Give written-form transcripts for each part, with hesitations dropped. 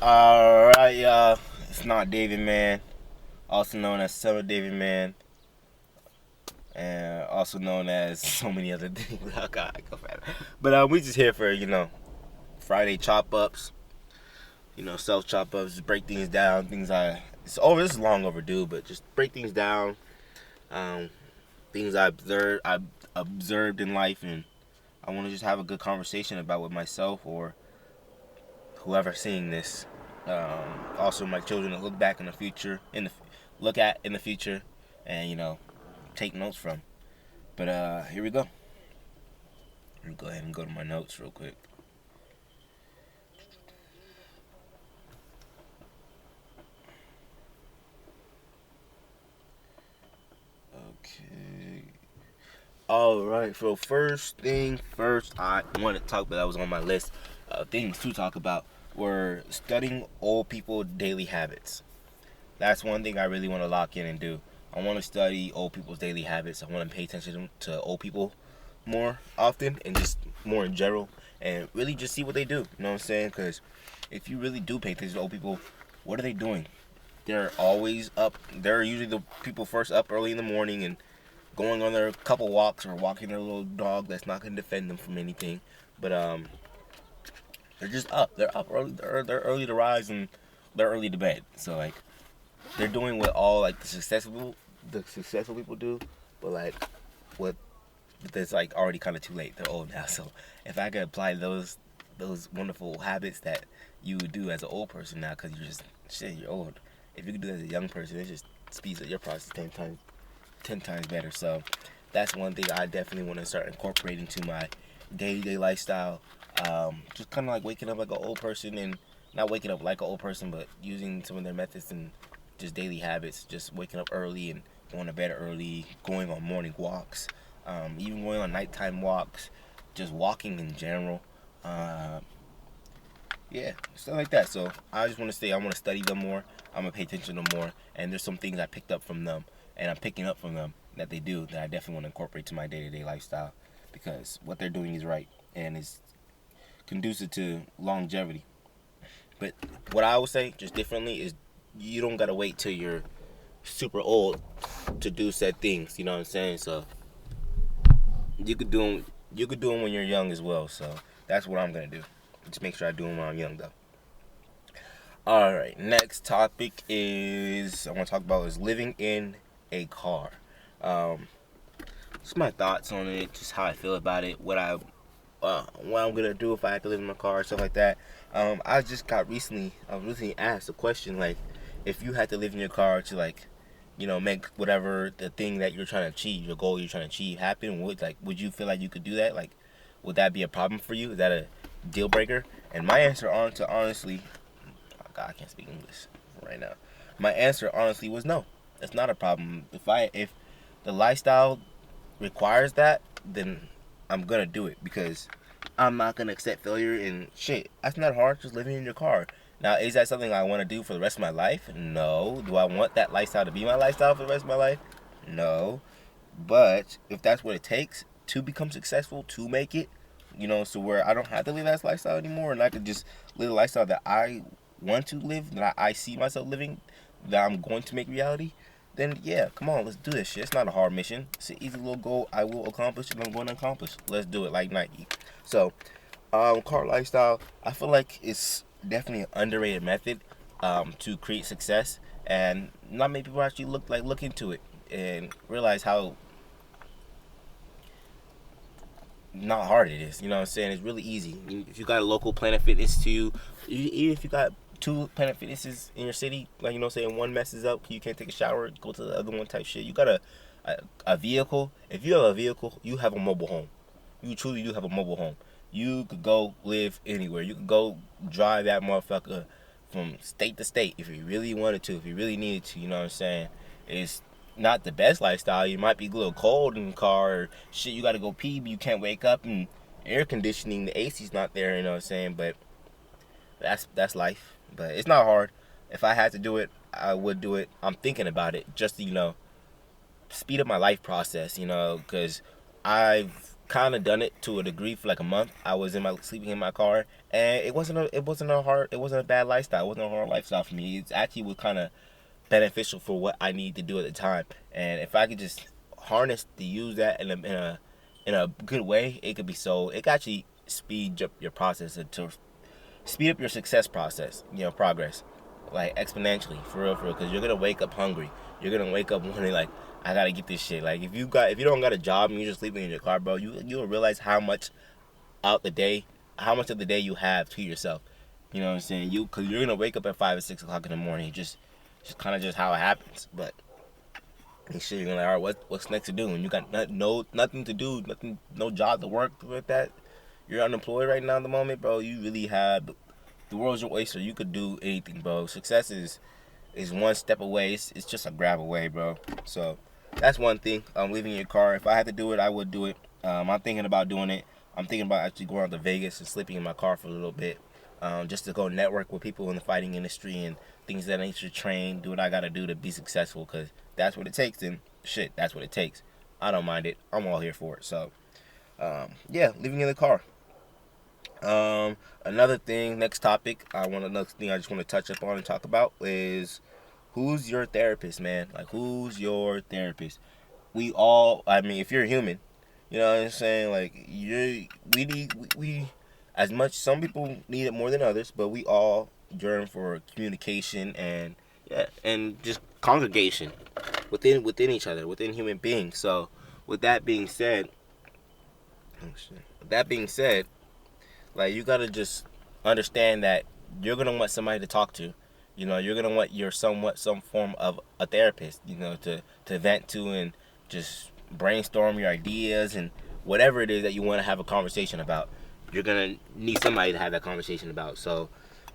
Alright, y'all. It's not David Man, also known as Summer David Man, and also known as so many other things. Oh, God, I go fat. But we just here for, Friday chop ups, self chop ups, just break things down. This is long overdue, but just break things down. Um, things I observed in life, and I want to just have a good conversation about with myself or whoever seeing this. Also, my children to look back in the future, look at in the future, and take notes from. But here we go. Let me go ahead and go to my notes real quick. Okay. All right. So first thing first, I want to talk about that was on my list of things to talk about were studying old people daily habits. That's one thing I really want to lock in and do. I want to study old people's daily habits. I want to pay attention to old people more often and just more in general and really just see what they do. You know what I'm saying? Because if you really do pay attention to old people, what are they doing? They're always up. They're usually the people first up early in the morning and going on their couple walks or walking their little dog that's not going to defend them from anything. But they're just up. They're up early. They're early to rise and they're early to bed. So like they're doing what all like the successful people do, but like what that's like already kind of too late. They're old now. So if I could apply those wonderful habits that you would do as an old person now, because you're just shit, you're old. If you could do that as a young person, it just speeds up your process ten times better. So that's one thing I definitely want to start incorporating to my day-to-day lifestyle. Just kind of like waking up like an old person and not waking up like an old person, but using some of their methods and just daily habits. Just waking up early and going to bed early, going on morning walks, even going on nighttime walks, just walking in general. Uh, yeah, stuff like that. So I just want to say I want to study them more. I'm gonna pay attention to them more, and there's some things I picked up from them, and I'm picking up from them that they do that I definitely want to incorporate to my day-to-day lifestyle because what they're doing is right and is conducive to longevity. But what I would say, just differently, is you don't gotta wait till you're super old to do said things. You know what I'm saying? So you could do them. You could do them when you're young as well. So that's what I'm gonna do. Just make sure I do them when I'm young, though. All right. Next topic is I want to talk about is living in a car. Um, just my thoughts on it, just how I feel about it, what I'm gonna do if I had to live in my car, stuff like that. I was recently asked a question like, if you had to live in your car to like, make whatever the thing that you're trying to achieve, your goal you're trying to achieve happen, would you feel like you could do that? Like, would that be a problem for you? Is that a deal breaker? And my answer honestly, oh God, I can't speak English right now. My answer honestly was no. It's not a problem. If the lifestyle requires that, then I'm gonna do it because I'm not gonna accept failure and shit. That's not hard. Just living in your car. Now, is that something I want to do for the rest of my life? No. Do I want that lifestyle to be my lifestyle for the rest of my life? No. But if that's what it takes to become successful, to make it, so where I don't have to live that lifestyle anymore, and I could just live a lifestyle that I want to live, that I see myself living, that I'm going to make reality, then yeah, come on, let's do this shit. It's not a hard mission. It's an easy little goal I will accomplish and I'm going to accomplish. Let's do it like Nike. So, car lifestyle, I feel like it's definitely an underrated method to create success, and not many people actually look into it and realize how not hard it is. You know what I'm saying? It's really easy. If you got a local Planet Fitness to you, even if you got two Planet Fitnesses in your city, like saying one messes up, you can't take a shower, go to the other one type shit. You got a vehicle. If you have a vehicle, you have a mobile home. You truly do have a mobile home. You could go live anywhere. You could go drive that motherfucker from state to state if you really wanted to, if you really needed to. You know what I'm saying? It's not the best lifestyle. You might be a little cold in the car or shit. You got to go pee, but you can't wake up and air conditioning, the AC's not there. You know what I'm saying? But that's life. But it's not hard. If I had to do it, I would do it. I'm thinking about it just to speed up my life process. Because I've kind of done it to a degree for like a month. I was sleeping in my car, and it wasn't a bad lifestyle. It wasn't a hard lifestyle for me. It actually was kind of beneficial for what I need to do at the time. And if I could just harness to use that in a good way, it could be so. It could actually speed up your process to speed up your success process. Progress, like exponentially, for real, because you're gonna wake up hungry. You're gonna wake up wanting like, I gotta get this shit. Like if you don't got a job and you're just sleeping in your car, bro, you'll realize out the day, how much of the day you have to yourself. You know what I'm saying? Because you're gonna wake up at 5 or 6 o'clock in the morning. Just kind of just how it happens. But and shit, you're gonna like, all right, what's next to do? And you got nothing to do, nothing, no job to work with that. You're unemployed right now at the moment, bro. You really have the world's your oyster. You could do anything, bro. Success is one step away. It's just a grab away, bro. So that's one thing. Leaving your car. If I had to do it, I would do it. I'm thinking about doing it. I'm thinking about actually going out to Vegas and sleeping in my car for a little bit, just to go network with people in the fighting industry and things that nature, train, do what I gotta do to be successful, because that's what it takes. And shit, that's what it takes. I don't mind it. I'm all here for it. So, yeah, living in the car. Another thing, next topic, another thing I just want to touch up on and talk about is who's your therapist, man? Like, who's your therapist? We all, I mean, if you're a human, you know what I'm saying? Like, we as much, some people need it more than others, but we all yearn for communication and, yeah, and just congregation within each other, within human beings. So, with that being said, with that being said, like, you gotta just understand that you're gonna want somebody to talk to. You're gonna want some form of a therapist. To vent to and just brainstorm your ideas and whatever it is that you want to have a conversation about. You're gonna need somebody to have that conversation about. So,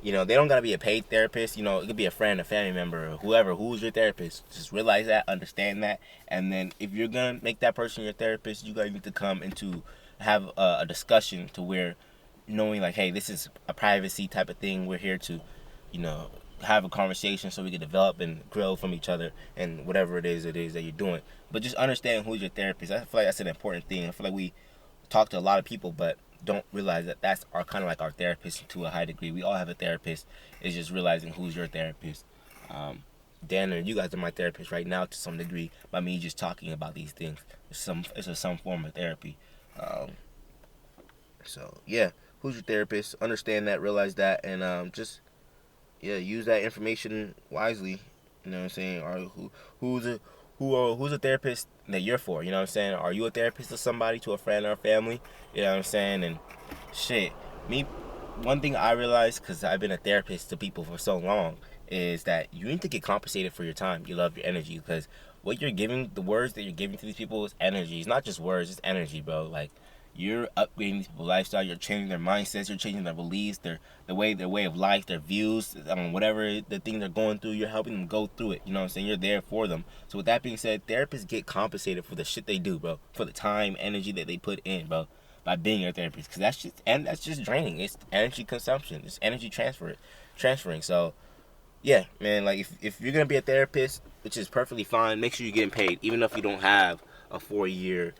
they don't gotta be a paid therapist. It could be a friend, a family member, or whoever. Who's your therapist? Just realize that, understand that, and then if you're gonna make that person your therapist, you gotta need to come into have a discussion to where knowing like, hey, this is a privacy type of thing. We're here to, you know, have a conversation so we can develop and grow from each other and whatever it is that you're doing. But just understand who's your therapist. I feel like that's an important thing. I feel like we talk to a lot of people, but don't realize that that's our kind of like our therapist to a high degree. We all have a therapist. It's just realizing who's your therapist. Dan and you guys are my therapist right now to some degree by me just talking about these things. It's some form of therapy. So yeah, who's your therapist? Understand that, realize that, and just use that information wisely. You know what I'm saying? Or who's a therapist that you're for? You know what I'm saying? Are you a therapist to somebody, to a friend or a family? You know what I'm saying? And shit, me, one thing I realized, because I've been a therapist to people for so long, is that you need to get compensated for your time. You love your energy, because what you're giving, the words that you're giving to these people is energy. It's not just words, it's energy, bro. Like, you're upgrading these people's lifestyle. You're changing their mindsets. You're changing their beliefs, their way of life, their views, whatever the thing they're going through. You're helping them go through it. You know what I'm saying? You're there for them. So with that being said, therapists get compensated for the shit they do, bro. For the time, energy that they put in, bro, by being your therapist. Because that's just draining. It's energy consumption. It's energy transferring. So yeah, man. Like if you're gonna be a therapist, which is perfectly fine, make sure you're getting paid, even if you don't have a 4-year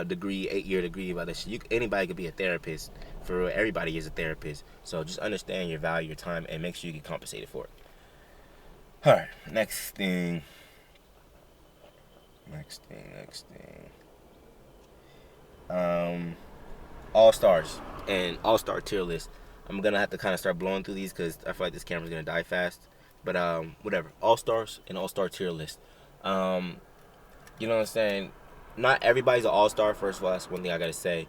degree, 8-year degree about this shit. Anybody could be a therapist. For real, everybody is a therapist. So just understand your value, your time, and make sure you get compensated for it. All right, next thing. All stars and all star tier list. I'm gonna have to kind of start blowing through these because I feel like this camera's gonna die fast. But whatever. All stars and all star tier list. You know what I'm saying? Not everybody's an all-star. First of all, that's one thing I gotta say.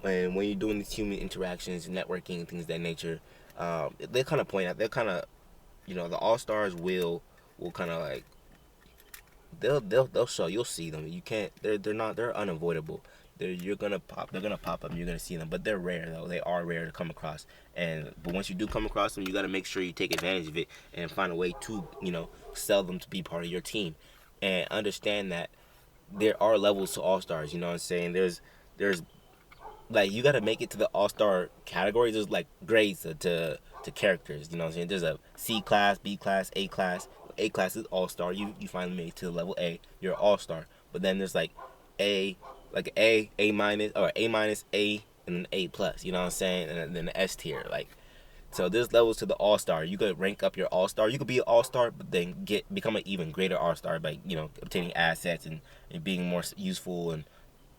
And when you're doing these human interactions, networking, and things of that nature, they kind of point out. They're kind of, the all-stars will kind of like they'll show. You'll see them. You can't. They're unavoidable. They're gonna pop up. And you're gonna see them. But they're rare though. They are rare to come across. But once you do come across them, you gotta make sure you take advantage of it and find a way to sell them to be part of your team, and understand that there are levels to all stars. You know what I'm saying? There's like, you gotta make it to the all star category. There's like grades to characters. You know what I'm saying? There's a C class, B class, A class. A class is all star. You finally made it to level A. You're all star. But then there's like A, like A minus, or A minus, A, and an A plus. You know what I'm saying? And then the S tier. Like, so there's levels to the All Star. You could rank up your All Star. You could be an All Star, but then become an even greater All Star by obtaining assets and being more useful and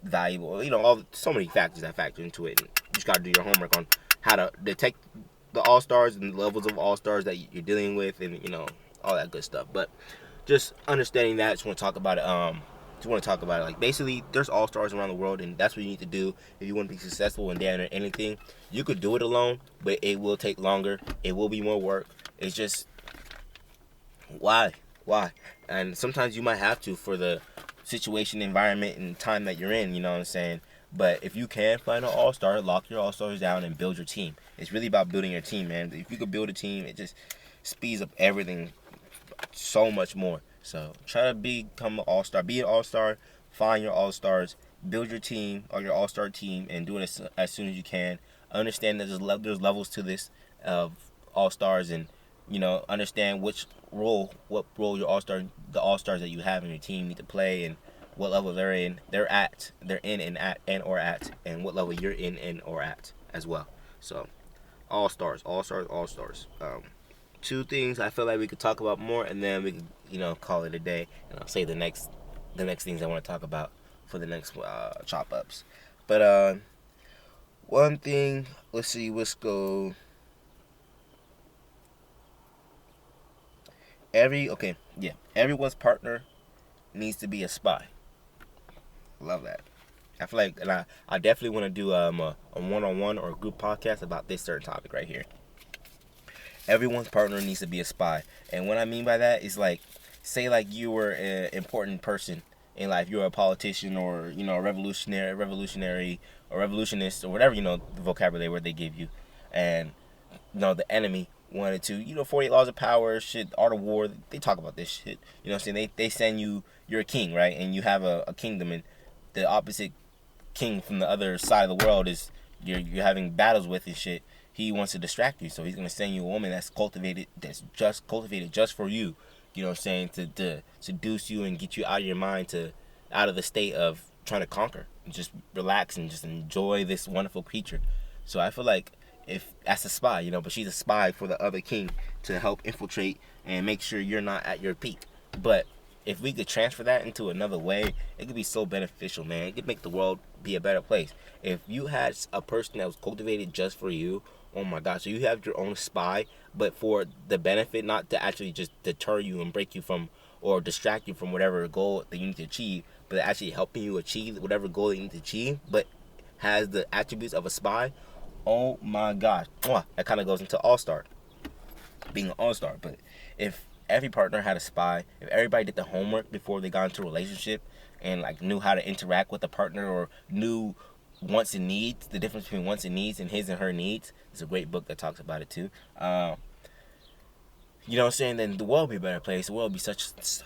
valuable. All so many factors that factor into it. And you just gotta do your homework on how to detect the All Stars and the levels of All Stars that you're dealing with, and all that good stuff. But just understanding that, just want to talk about it. Like, basically, there's All Stars around the world, and that's what you need to do if you want to be successful in damn near anything. You could do it alone, but it will take longer. It will be more work. It's just why, and sometimes you might have to for the situation, environment, and time that you're in. You know what I'm saying? But if you can find an All Star, lock your All Stars down and build your team. It's really about building your team, man. If you could build a team, it just speeds up everything so much more. So try to become an All Star. Be an All Star. Find your All Stars. Build your team or your All Star team, and do it as soon as you can. Understand that there's levels to this of All Stars, and understand what role the All Stars that you have in your team need to play, and what level they're in, and what level you're in and or at as well. So All Stars, All Stars, All Stars. Two things I feel like we could talk about more, and then we could call it a day, and I'll say the next things I want to talk about for the next chop ups. But one thing, let's go. Everyone's partner needs to be a spy. Love that. I feel like, and I definitely want to do a one-on-one or a group podcast about this certain topic right here. Everyone's partner needs to be a spy, and what I mean by that is, like, say like you were an important person in life. You're a politician, or a revolutionary, or revolutionist, or whatever the vocabulary word they give you, and the enemy wanted to 48 laws of power shit, art of war. They talk about this shit. What I'm saying? They send you're a king, right? And you have a kingdom, and the opposite king from the other side of the world is you're having battles with and shit. He wants to distract you, so he's gonna send you a woman that's just cultivated just for you. You know what I'm saying? To seduce you and get you out of your mind, out of the state of trying to conquer, and just relax and just enjoy this wonderful creature. So I feel like, if that's a spy, but she's a spy for the other king to help infiltrate and make sure you're not at your peak. But if we could transfer that into another way, it could be so beneficial, man. It could make the world be a better place. If you had a person that was cultivated just for you, oh my gosh, so you have your own spy, but for the benefit, not to actually just deter you and break you from, or distract you from whatever goal that you need to achieve, but actually helping you achieve whatever goal you need to achieve, but has the attributes of a spy. Oh my gosh, that kind of goes into All-Star, being an All-Star. But if every partner had a spy, if everybody did the homework before they got into a relationship, and like knew how to interact with the partner, or knew wants and needs, the difference between wants and needs and his and her needs. It's a great book that talks about it too. You know what I'm saying? Then the world would be a better place. The world would be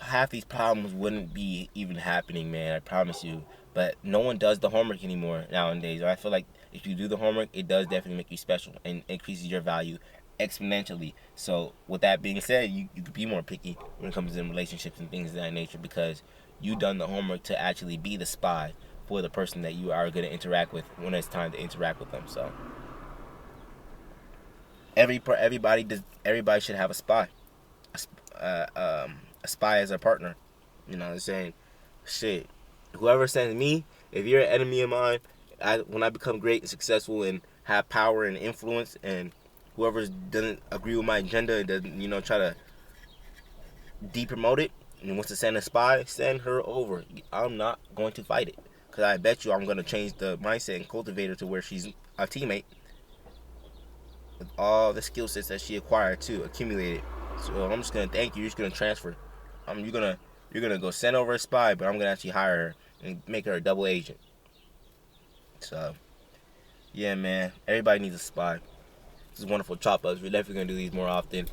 half these problems wouldn't be even happening, man. I promise you. But no one does the homework anymore nowadays. I feel like if you do the homework, it does definitely make you special and increases your value exponentially. So with that being said, you could be more picky when it comes to relationships and things of that nature, because you done the homework to actually be the spy for the person that you are going to interact with when it's time to interact with them. So everybody should have a spy, a spy as a partner. You know what I'm saying? Shit, whoever sends me, if you're an enemy of mine, when I become great and successful and have power and influence, and whoever doesn't agree with my agenda and doesn't try to de-promote it and wants to send a spy, send her over. I'm not going to fight it, because I bet you I'm going to change the mindset and cultivate her to where she's a teammate with all the skill sets that she acquired too, accumulated. So I'm just gonna thank you. You're just gonna transfer. You're gonna go send over a spy, but I'm gonna actually hire her and make her a double agent. So yeah, man, everybody needs a spy. This is wonderful chop ups. We're definitely gonna do these more often.